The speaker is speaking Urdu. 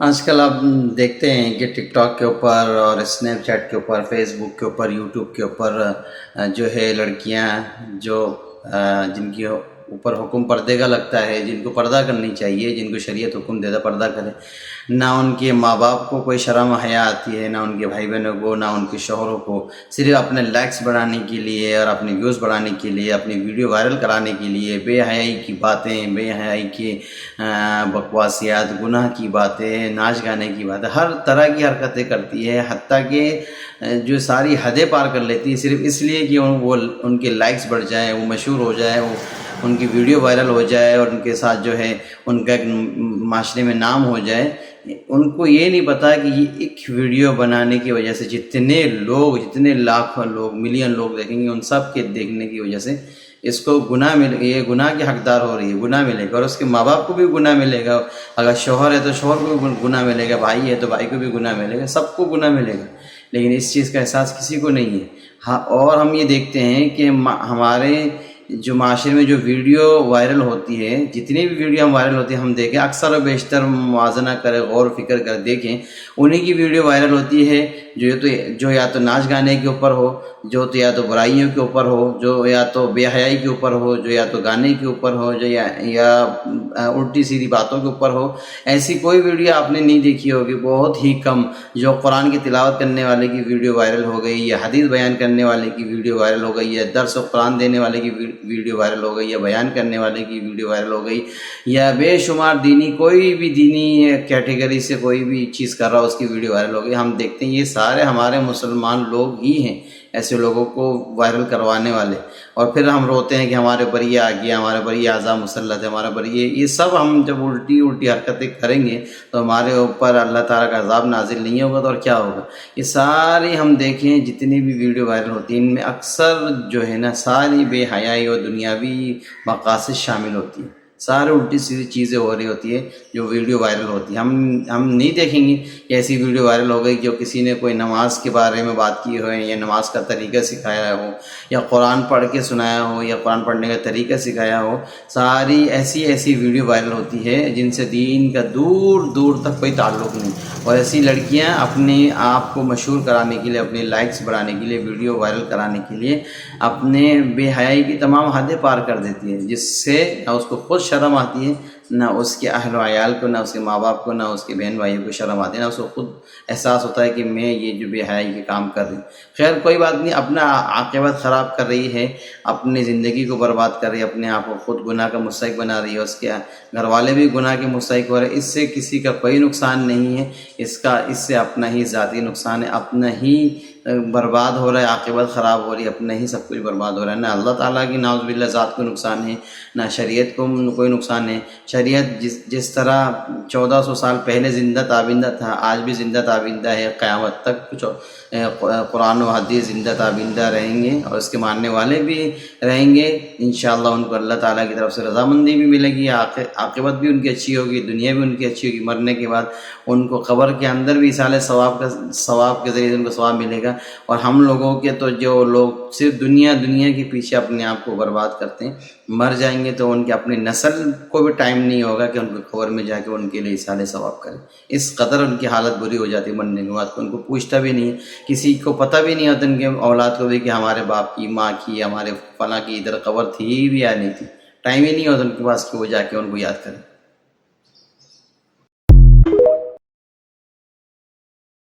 آج کل آپ دیکھتے ہیں کہ ٹک ٹاک کے اوپر اور اسنیپ چیٹ کے اوپر، فیس بک کے اوپر، یوٹیوب کے اوپر جو ہے لڑکیاں جو جن کے اوپر حکم پردے کا لگتا ہے، جن کو پردہ کرنی چاہیے، جن کو شریعت حکم دیتا پردہ کرے، نہ ان کے ماں باپ کو کوئی شرم و حیا آتی ہے، نہ ان کے بھائی بہنوں کو، نہ ان کے شوہروں کو، صرف اپنے لائکس بڑھانے کے لیے اور اپنی ویوز بڑھانے کے لیے، اپنی ویڈیو وائرل کرانے کے لیے بے حیائی کی باتیں، بے حیائی کی بکواسیات، گناہ کی باتیں، ناچ گانے کی باتیں، ہر طرح کی حرکتیں کرتی ہے، حتیٰ کہ جو ساری حدیں پار کر لیتی ہے صرف اس لیے کہ وہ ان کے لائکس بڑھ جائیں، وہ مشہور ہو جائے، وہ ان کی ویڈیو وائرل ہو جائے اور ان کے ساتھ جو ہے ان کا ایک معاشرے میں نام ہو جائے۔ ان کو یہ نہیں پتا کہ یہ ایک ویڈیو بنانے کی وجہ سے جتنے لوگ، جتنے لاکھوں لوگ، ملین لوگ دیکھیں گے، ان سب کے دیکھنے کی وجہ سے اس کو گناہ ملے گا، یہ گناہ کے حقدار ہو رہی ہے، گناہ ملے گا، اور اس کے ماں باپ کو بھی گناہ ملے گا، اگر شوہر ہے تو شوہر کو بھی گناہ ملے گا، بھائی ہے تو بھائی کو بھی گناہ ملے گا، سب کو گناہ ملے گا، لیکن اس چیز کا احساس کسی کو نہیں ہے۔ ہاں، اور ہم یہ دیکھتے ہیں کہ ہمارے جو معاشرے میں جو ویڈیو وائرل ہوتی ہے، جتنی بھی ویڈیو ہم وائرل ہوتی ہے، ہم دیکھیں اکثر و بیشتر موازنہ کریں، غور و فکر کر دیکھیں، انہی کی ویڈیو وائرل ہوتی ہے جو یا تو ناچ گانے کے اوپر ہو، جو تو یا تو برائیوں کے اوپر ہو، جو یا تو بے حیائی کے اوپر ہو، جو یا تو گانے کے اوپر ہو، جو یا الٹی سیدھی باتوں کے اوپر ہو۔ ایسی کوئی ویڈیو آپ نے نہیں دیکھی ہوگی، بہت ہی کم، جو قرآن کی تلاوت کرنے والے کی ویڈیو وائرل ہو گئی، یا حدیث بیان کرنے والے کی ویڈیو وائرل ہو گئی، یا درس و قرآن دینے والے کی ویڈیو وائرل ہو گئی، یا بیان کرنے والے کی ویڈیو وائرل ہو گئی، یا بے شمار دینی، کوئی بھی دینی کیٹیگری سے کوئی بھی چیز کر رہا ہو، اس کی ویڈیو وائرل ہو گئی۔ ہم دیکھتے ہیں یہ سارے ہمارے مسلمان لوگ ہی ہیں ایسے لوگوں کو وائرل کروانے والے، اور پھر ہم روتے ہیں کہ ہمارے پر یہ آ گیا، ہمارے پر یہ عذاب مسلط ہے، ہمارے پر یہ سب ہم جب الٹی حرکتیں کریں گے تو ہمارے اوپر اللہ تعالیٰ کا عذاب نازل نہیں ہوگا تو اور کیا ہوگا۔ یہ ساری ہم دیکھیں جتنی بھی ویڈیو وائرل ہوتی ہیں، ان میں اکثر جو ہے نا ساری بے حیائی اور دنیاوی مقاصد شامل ہوتی ہیں، سارے الٹی سیدھی چیزیں ہو رہی ہوتی ہے جو ویڈیو وائرل ہوتی ہے۔ ہم نہیں دیکھیں گے کہ ایسی ویڈیو وائرل ہو گئی جو کسی نے کوئی نماز کے بارے میں بات کی ہو، یا نماز کا طریقہ سکھایا ہو، یا قرآن پڑھ کے سنایا ہو، یا قرآن پڑھنے کا طریقہ سکھایا ہو۔ ساری ایسی ویڈیو وائرل ہوتی ہے جن سے دین کا دور دور تک کوئی تعلق نہیں، اور ایسی لڑکیاں اپنے آپ کو مشہور کرانے کے لیے، اپنے لائکس بڑھانے کے لیے، ویڈیو وائرل کرانے کے لیے اپنے بے حیائی کی تمام حدیں پار کر دیتی ہیں، جس سے نہ اس کو خود شرم آتی ہے، نہ اس کے اہل و عیال کو، نہ اس کے ماں باپ کو، نہ اس کے بہن بھائیوں کو شرم آتی ہے، نہ اس کو خود احساس ہوتا ہے کہ میں یہ جو بے حیائی کے کام کر رہی ہوں۔ خیر کوئی بات نہیں، اپنا عاقبت خراب کر رہی ہے، اپنی زندگی کو برباد کر رہی ہے، اپنے آپ کو خود گناہ کا مستحق بنا رہی ہے، اس کے گھر والے بھی گناہ کے مستحق ہو رہے ہیں۔ اس سے کسی کا کوئی نقصان نہیں ہے، اس سے اپنا ہی ذاتی نقصان ہے، اپنا ہی برباد ہو رہا ہے، عاقبت خراب ہو رہی ہے، اپنا ہی سب کچھ برباد ہو رہا ہے۔ نہ اللہ تعالیٰ کی نعوذ باللہ ذات کو نقصان ہے، نہ شریعت کو کوئی نقصان ہے۔ شریعت جس طرح 1400 سال پہلے زندہ تابندہ تھا، آج بھی زندہ تابندہ ہے، قیامت تک قرآن و حدیث زندہ تابندہ رہیں گے، اور اس کے ماننے والے بھی رہیں گے انشاءاللہ۔ ان کو اللہ تعالیٰ کی طرف سے رضامندی بھی ملے گی، عاقبت بھی ان کی اچھی ہوگی، دنیا بھی ان کی اچھی ہوگی، مرنے کے بعد ان کو قبر کے اندر بھی ایصال ثواب کے ذریعے ان کو ثواب ملے گا۔ اور ہم لوگوں کے تو جو لوگ صرف دنیا کے پیچھے اپنے آپ کو برباد کرتے ہیں، مر جائیں گے تو ان کے اپنی نسل کو بھی ٹائم نہیں ہوگا کہ ان کو قبر میں جا کے ان کے لیے ایصال ثواب کریں۔ اس قدر ان کی حالت بری ہو جاتی ہے مرنے کے بعد، ان کو پوچھتا بھی نہیں ہے، کسی کو پتہ بھی نہیں ہوتا ان کے اولاد کو بھی کہ ہمارے باپ کی، ماں کی، ہمارے فلاں کی ادھر قبر تھی بھی یا نہیں تھی، ٹائم ہی نہیں ہوتا ان کے پاس کہ وہ جا کے ان کو یاد کریں۔